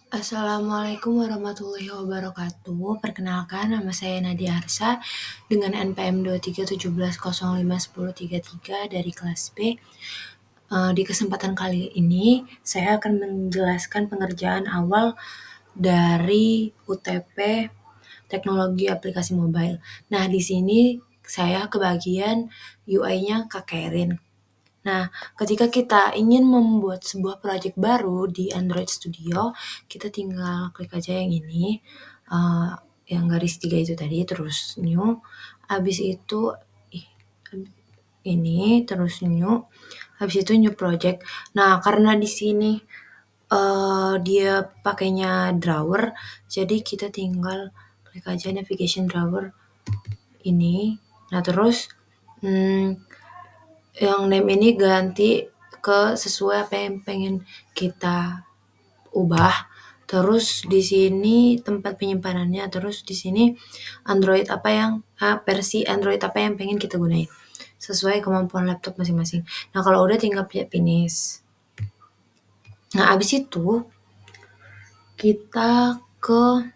Assalamualaikum warahmatullahi wabarakatuh. Perkenalkan, nama saya Nadia Arsa dengan NPM 2317015103 dari kelas B. Di kesempatan kali ini, saya akan menjelaskan pengerjaan awal dari UTP Teknologi Aplikasi Mobile. Nah, di sini saya kebagian UI-nya Kak Kerin. Nah, ketika kita ingin membuat sebuah proyek baru di Android Studio, kita tinggal klik aja yang ini, eee, yang garis 3 itu tadi, terus new, habis itu ini, terus new, habis itu new project. Nah, karena di sini, dia pakainya drawer, jadi kita tinggal klik aja navigation drawer ini. Nah, terus, yang name ini ganti ke sesuai apa yang pengen kita ubah. Terus di sini tempat penyimpanannya, terus di sini versi Android apa yang pengen kita gunain. Sesuai kemampuan laptop masing-masing. Nah, kalau udah tinggal finish. Nah, abis itu kita ke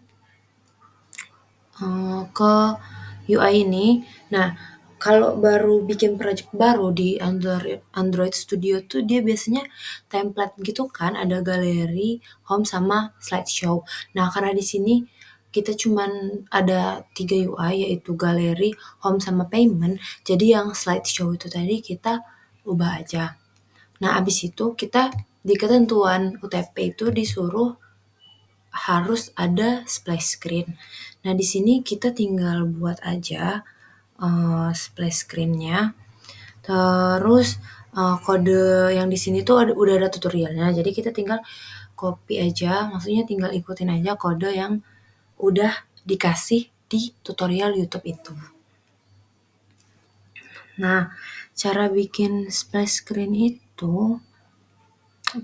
UI ini. Nah, kalau baru bikin project baru di Android Studio tuh dia biasanya template gitu kan, ada galeri, home, sama slideshow. Nah, karena di sini kita cuman ada 3 UI, yaitu galeri, home, sama payment. Jadi yang slideshow itu tadi kita ubah aja. Nah, abis itu kita di ketentuan UTP itu disuruh harus ada splash screen. Nah, di sini kita tinggal buat aja splash screen-nya. Terus kode yang di sini tuh udah ada tutorialnya. Jadi kita tinggal copy aja, maksudnya tinggal ikutin aja kode yang udah dikasih di tutorial YouTube itu. Nah, cara bikin splash screen itu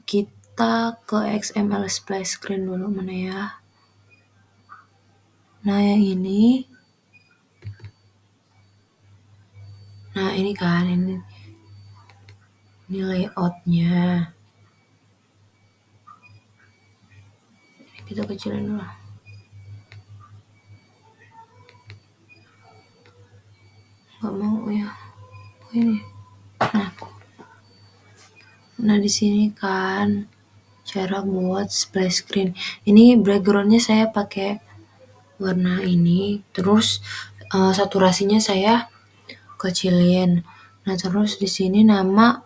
kita ke XML splash screen dulu, mana ya? Nah, yang ini. Nah, ini kan, ini layout-nya. Ini kita kecilin dulu. Nggak mau ya. Oh, ini. Nah, di sini kan cara buat splash screen. Ini background-nya saya pakai warna ini, terus saturasinya saya kecilin. Nah, terus di sini nama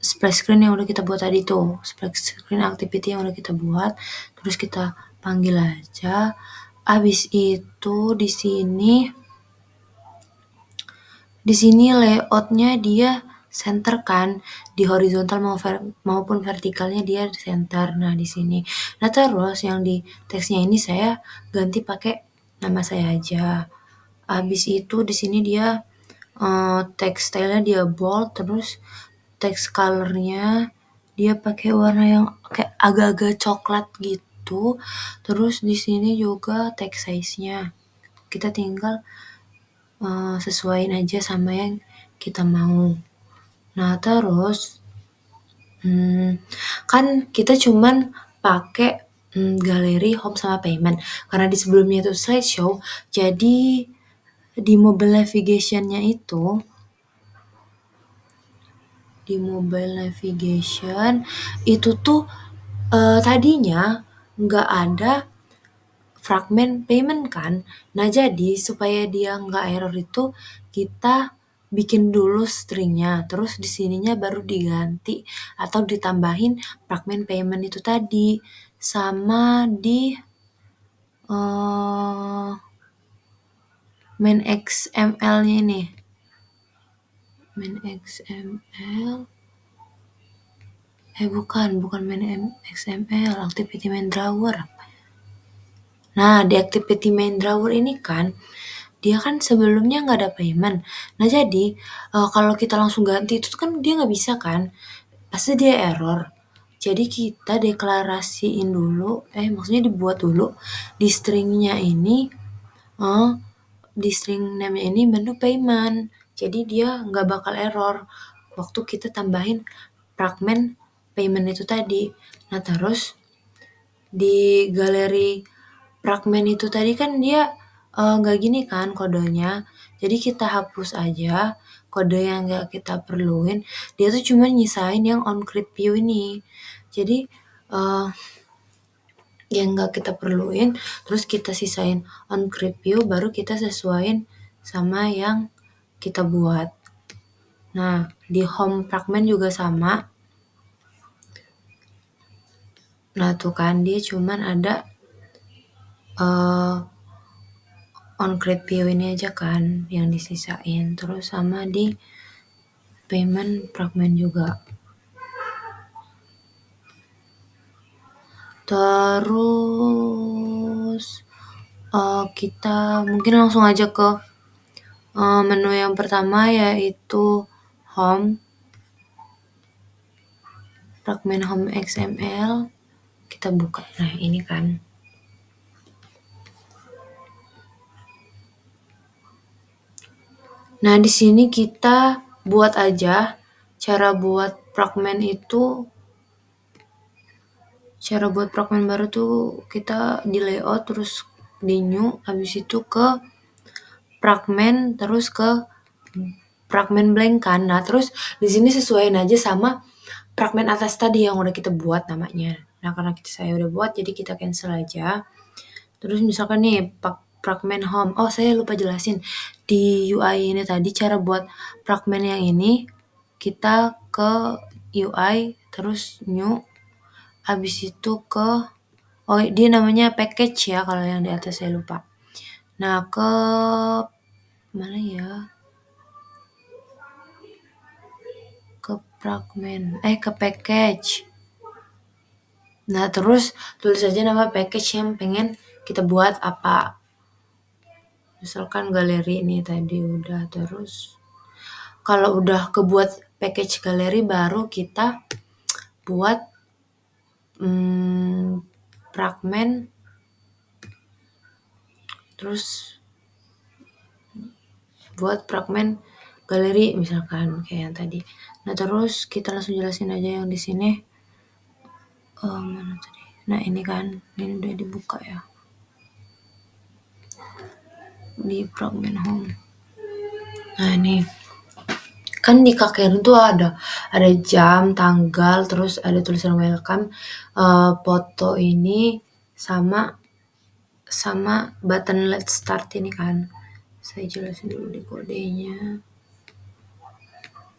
splash screen yang udah kita buat tadi tuh, splash screen activity yang udah kita buat, terus kita panggil aja. Habis itu di sini layout-nya dia center kan, di horizontal maupun vertikalnya dia center. Nah, di sini. Nah, terus yang di teksnya ini saya ganti pakai nama saya aja. Habis itu di sini dia text style-nya dia bold, terus text color-nya dia pakai warna yang kayak agak-agak coklat gitu. Terus di sini juga text size-nya kita tinggal sesuaiin aja sama yang kita mau. Nah, terus kan kita cuman pakai galeri, home, sama payment. Karena di sebelumnya itu slideshow, jadi di mobile navigation-nya itu tuh tadinya nggak ada fragmen payment kan. Nah, jadi supaya dia nggak error itu kita bikin dulu stringnya, terus di sininya baru diganti atau ditambahin fragmen payment itu tadi sama di main XML-nya ini. Main XML bukan main XML, activity main drawer. Nah, di activity main drawer ini kan dia kan sebelumnya nggak ada payment. Nah, jadi kalau kita langsung ganti itu kan dia nggak bisa kan, pasti dia error. Jadi kita deklarasiin dulu, maksudnya dibuat dulu di stringnya ini, di string name ini menu payment. Jadi dia nggak bakal error waktu kita tambahin fragmen payment itu tadi. Nah, terus di galeri fragmen itu tadi kan dia nggak gini kan kodenya. Jadi kita hapus aja kode yang nggak kita perluin. Dia tuh cuma nyisain yang on create view ini. Jadi eh, yang nggak kita perluin, terus kita sisain on create view, baru kita sesuaiin sama yang kita buat. Nah, di home fragment juga sama. Nah, tuh kan dia cuman ada on create view ini aja kan yang disisain. Terus sama di payment fragment juga. Terus kita mungkin langsung aja ke menu yang pertama, yaitu home, fragment home XML. Kita buka. Nah, ini kan. Nah, di sini kita buat aja cara buat fragment itu. Cara buat fragment baru tuh kita di layout, terus di new, habis itu ke fragment, terus ke fragment blank kan. Nah, terus di sini sesuaiin aja sama fragment atas tadi yang udah kita buat namanya. Nah, karena saya udah buat, jadi kita cancel aja. Terus misalkan nih, fragment home. Oh, saya lupa jelasin. Di UI ini tadi, cara buat fragment yang ini, kita ke UI, terus new, habis itu ke, oh dia namanya package ya, kalau yang di atas saya lupa. Nah, ke mana ya? Ke fragment, ke package. Nah, terus tulis aja nama package yang pengen kita buat apa. Misalkan galeri ini tadi udah. Terus kalau udah kebuat package galeri, baru kita buat fragment, terus buat fragment galeri misalkan kayak yang tadi. Nah, terus kita langsung jelasin aja yang di sini. Mana tadi? Nah, ini kan, ini udah dibuka ya. Di fragment home. Nah, ini kan di Kakerin tuh ada jam, tanggal, terus ada tulisan welcome, foto ini sama button let's start ini kan. Saya jelasin dulu di kodenya.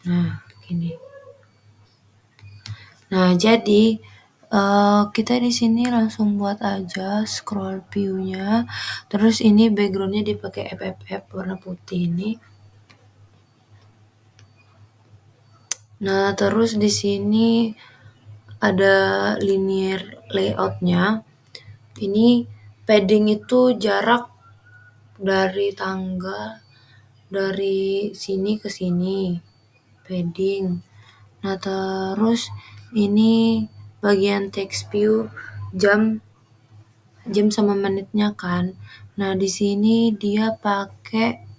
Nah, gini. Nah, jadi kita di sini langsung buat aja scroll view-nya. Terus ini background-nya dipakai FFF warna putih ini. Nah, terus di sini ada linear layout-nya. Ini padding itu jarak dari tanggal dari sini ke sini. Padding. Nah, terus ini bagian text view jam sama menitnya kan. Nah, di sini dia pakai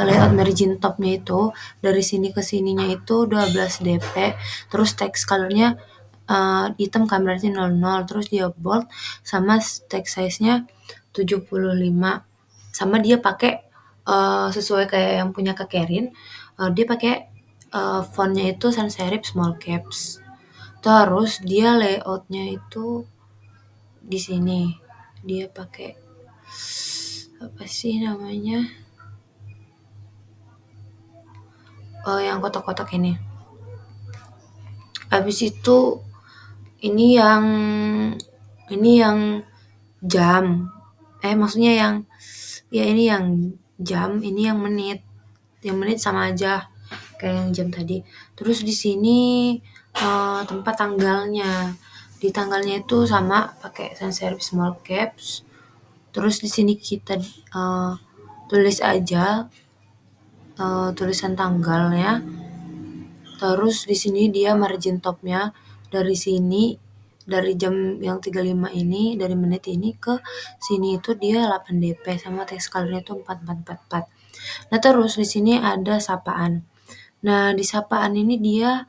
layout margin topnya itu dari sini ke sininya itu 12 dp, terus text colornya hitam kan, berarti 00, terus dia bold, sama text size-nya 75, sama dia pakai sesuai kayak yang punya Kak Kerin, dia pakai fontnya itu sans serif small caps. Terus dia layoutnya itu di sini dia pakai apa sih namanya, yang kotak-kotak ini. Habis itu ini yang jam, maksudnya yang ini yang jam, ini yang menit. Yang menit sama aja kayak yang jam tadi. Terus di sini tempat tanggalnya. Di tanggalnya itu sama pakai sans serif small caps. Terus di sini kita tulis aja tulisan tanggalnya. Terus di sini dia margin topnya dari sini, dari jam yang 35 ini, dari menit ini ke sini itu dia 8 dp, sama text color-nya itu 4444. Nah, terus di sini ada sapaan. Nah, di sapaan ini dia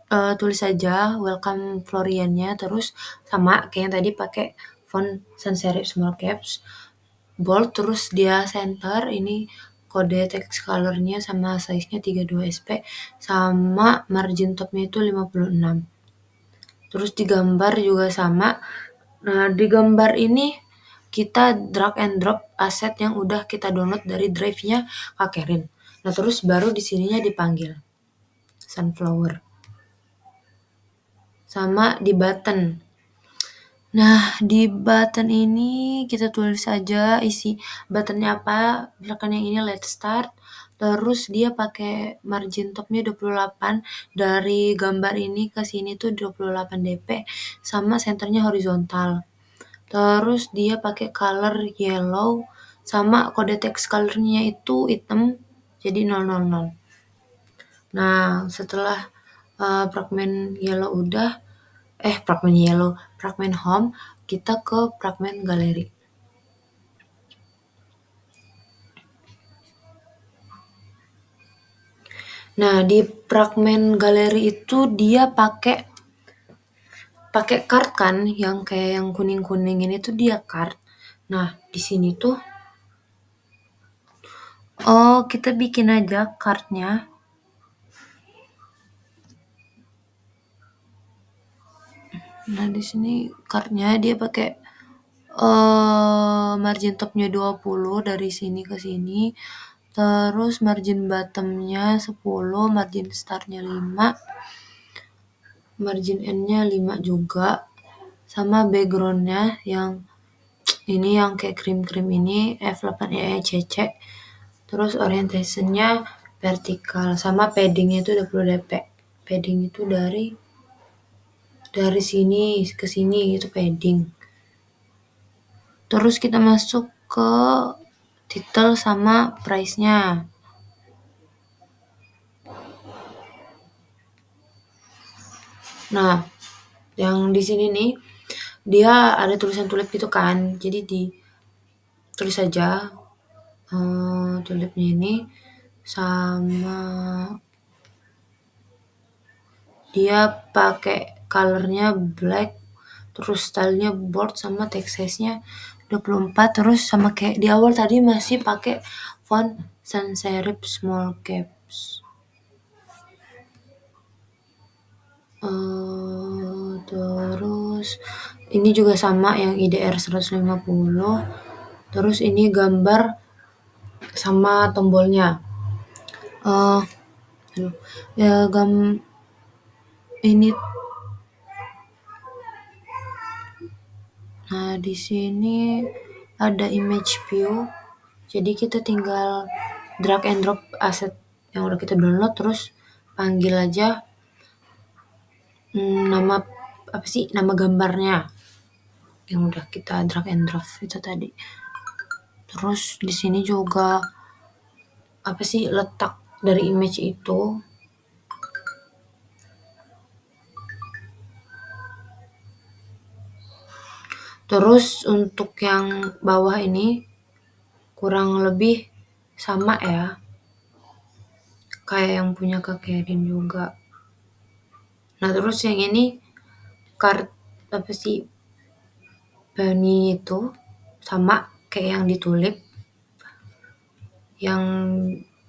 tulis aja welcome Florian-nya, terus sama kayak yang tadi pakai font sans serif small caps, bold, terus dia center, ini kode text color-nya sama size-nya 32 sp, sama margin top-nya itu 56. Terus di gambar juga sama. Nah, di gambar ini kita drag and drop aset yang udah kita download dari drive-nya Kak Kerin. Nah, terus baru di sininya dipanggil sunflower. Sama di button. Nah, di button ini kita tulis aja isi buttonnya apa. Misalkan yang ini let's start. Terus dia pakai margin topnya 28, dari gambar ini ke sini tuh 28 dp, sama centernya horizontal. Terus dia pakai color yellow, sama kode text colornya itu hitam, jadi 000. Nah, setelah fragment yellow udah, fragment home, kita ke fragment galeri. Nah, di fragment galeri itu dia pakai card kan, yang kayak yang kuning-kuning ini tuh dia card. Nah, di sini tuh kita bikin aja cardnya. Nah, di sini cardnya dia pakai margin topnya 20 dari sini ke sini. Terus margin bottomnya 10, margin startnya 5, margin endnya 5 juga. Sama backgroundnya yang ini yang kayak krim-krim ini F8EECC. Terus orientationnya vertikal, sama paddingnya itu 20 dp. Padding itu dari sini ke sini itu padding. Terus kita masuk ke title sama price-nya. Nah, yang di sini nih dia ada tulisan tulip gitu kan. Jadi tulis aja tulipnya ini, sama dia pakai colornya black, terus stylenya bold, sama text size-nya 24, terus sama kayak di awal tadi masih pakai font sans serif small caps. Terus ini juga sama yang IDR 150. Terus ini gambar sama tombolnya. Ya ini. Nah, di sini ada image view. Jadi kita tinggal drag and drop aset yang udah kita download, terus panggil aja nama nama gambarnya yang udah kita drag and drop itu tadi. Terus di sini juga letak dari image itu. Terus untuk yang bawah ini kurang lebih sama ya, kayak yang punya Kak Kerin juga. Nah, terus yang ini bunny itu sama kayak yang ditulip. Yang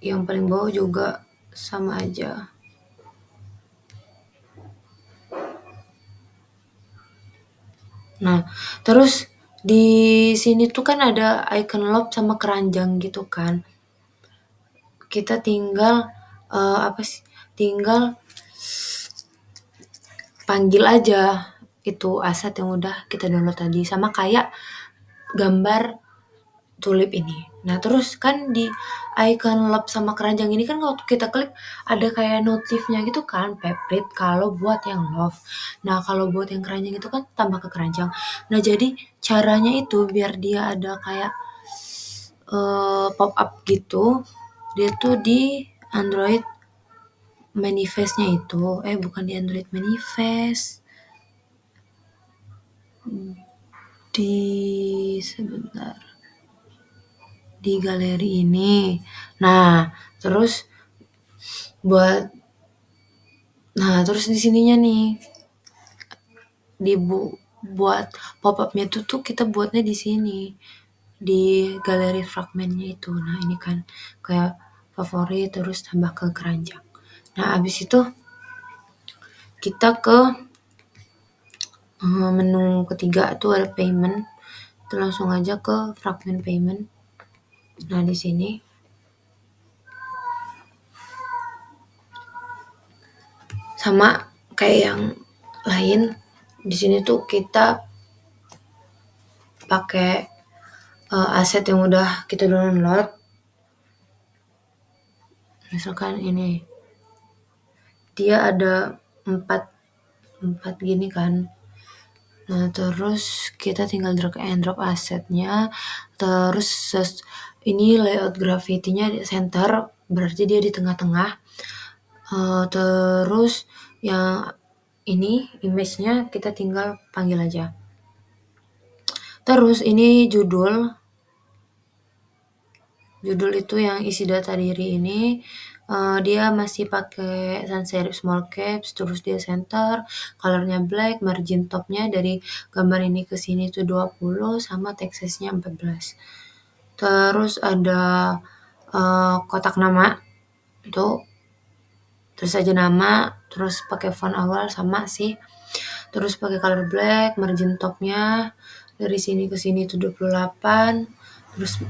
paling bawah juga sama aja. Nah, terus di sini tuh kan ada icon love sama keranjang gitu kan. Kita tinggal tinggal panggil aja itu aset yang udah kita download tadi, sama kayak gambar tulip ini. Nah, terus kan di icon love sama keranjang ini kan waktu kita klik ada kayak notifnya gitu kan, favorite kalau buat yang love. Nah, kalau buat yang keranjang itu kan tambah ke keranjang. Nah, jadi caranya itu biar dia ada kayak pop up gitu, dia tuh di Android manifest-nya itu, bukan di Android manifest, sebentar, di galeri ini. Nah, terus Nah, terus di sininya nih buat pop-up-nya tuh kita buatnya di sini, di galeri fragmennya itu. Nah, ini kan kayak favorit terus tambah ke keranjang. Nah, abis itu kita ke menu ketiga tuh ada payment. Kita langsung aja ke fragment payment. Nah, di sini sama kayak yang lain. Di sini tuh kita pakai aset yang udah kita download. Misalkan ini dia ada empat gini kan. Nah, terus kita tinggal drag and drop asetnya. Terus ini layout graffiti-nya di center, berarti dia di tengah-tengah. Terus yang ini image-nya kita tinggal panggil aja. Terus ini judul itu yang isi data diri ini dia masih pakai sans serif small caps, terus dia center, colornya black, margin topnya dari gambar ini ke sini tuh 20 sama text size-nya 14. Terus ada kotak nama itu terus aja nama, terus pakai font awal sama sih. Terus pakai color black, margin topnya dari sini ke sini tuh 28, terus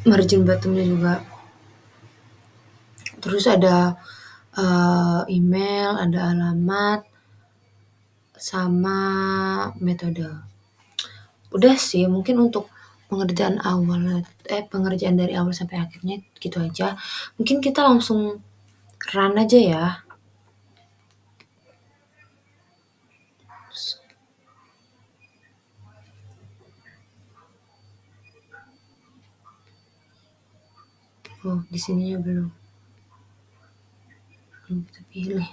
margin bottomnya juga. Terus ada email, ada alamat, sama metode. Udah sih, mungkin untuk pengerjaan dari awal sampai akhirnya gitu aja. Mungkin kita langsung run aja ya. Oh, di sininya belum kita pilih.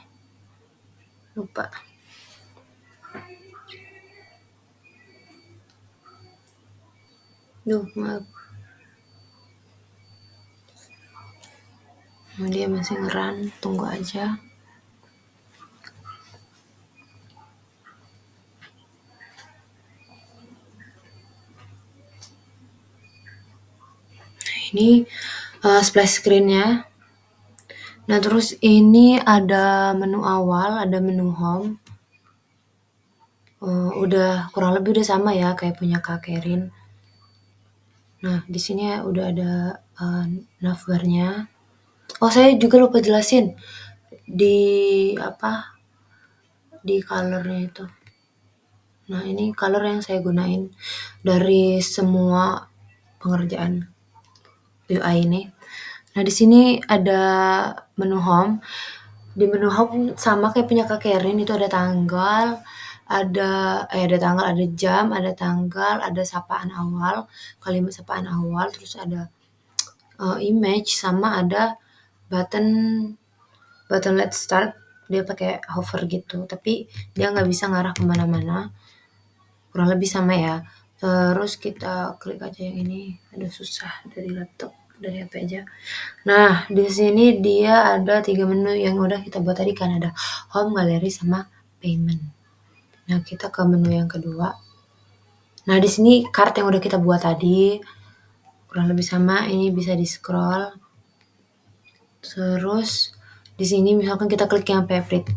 Lupa. Duh, maaf. Dia masih ngeran, tunggu aja. Ini splash screen-nya. Nah, terus ini ada menu awal, ada menu home. Udah kurang lebih udah sama ya kayak punya Kak Kerin. Nah, di sini udah ada navbar-nya. Oh, saya juga lupa jelasin di di color-nya itu. Nah, ini color yang saya gunain dari semua pengerjaan UI ini. Nah, di sini ada menu home. Di menu home sama kayak punya Kak Kerin, itu ada tanggal, ada jam, ada tanggal, ada sapaan awal, kalimat sapaan awal, terus ada image, sama ada button let's start. Dia pakai hover gitu, tapi dia nggak bisa ngarah kemana-mana. Kurang lebih sama ya. Terus kita klik aja yang ini. Aduh, susah dari laptop, dari HP aja. Nah, di sini dia ada 3 menu yang udah kita buat tadi kan, ada home, gallery, sama payment. Nah, kita ke menu yang kedua. Nah, di sini card yang udah kita buat tadi kurang lebih sama, ini bisa di scroll. Terus di sini misalkan kita klik yang favorite.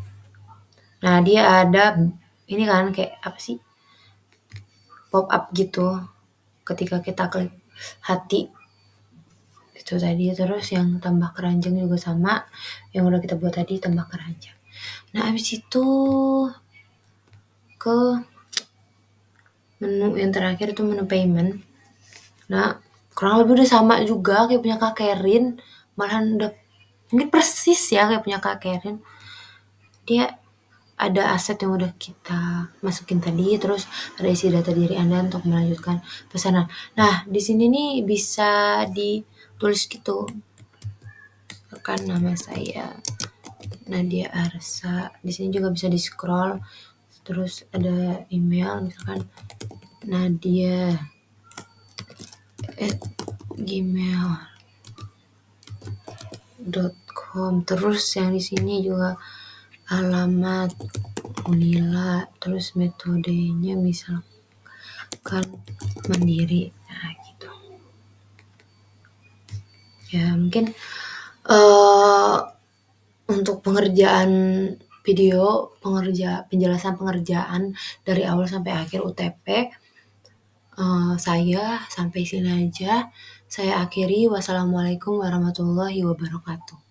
Nah, dia ada ini kan kayak apa sih? Pop up gitu ketika kita klik hati. Itu tadi. Terus yang tambah keranjang juga sama, yang udah kita buat tadi tambah keranjang. Nah, habis itu ke menu yang terakhir itu menu payment. Nah, kurang lebih udah sama juga kayak punya Kak Kerin, malahan udah mungkin persis ya kayak punya Kak Kerin. Dia ada aset yang udah kita masukin tadi, terus ada isi data diri Anda untuk melanjutkan pesanan. Nah, di sini nih bisa ditulis gitu. Kan nama saya Nadia Arsa. Di sini juga bisa di scroll. Terus ada email, misalkan nadia@gmail.com. Terus yang di sini juga alamat Unila, terus metodenya misalkan mandiri. Nah, gitu. Ya, mungkin eh untuk pengerjaan video, penjelasan pengerjaan dari awal sampai akhir UTP, saya sampai sini aja. Saya akhiri. Wassalamualaikum warahmatullahi wabarakatuh.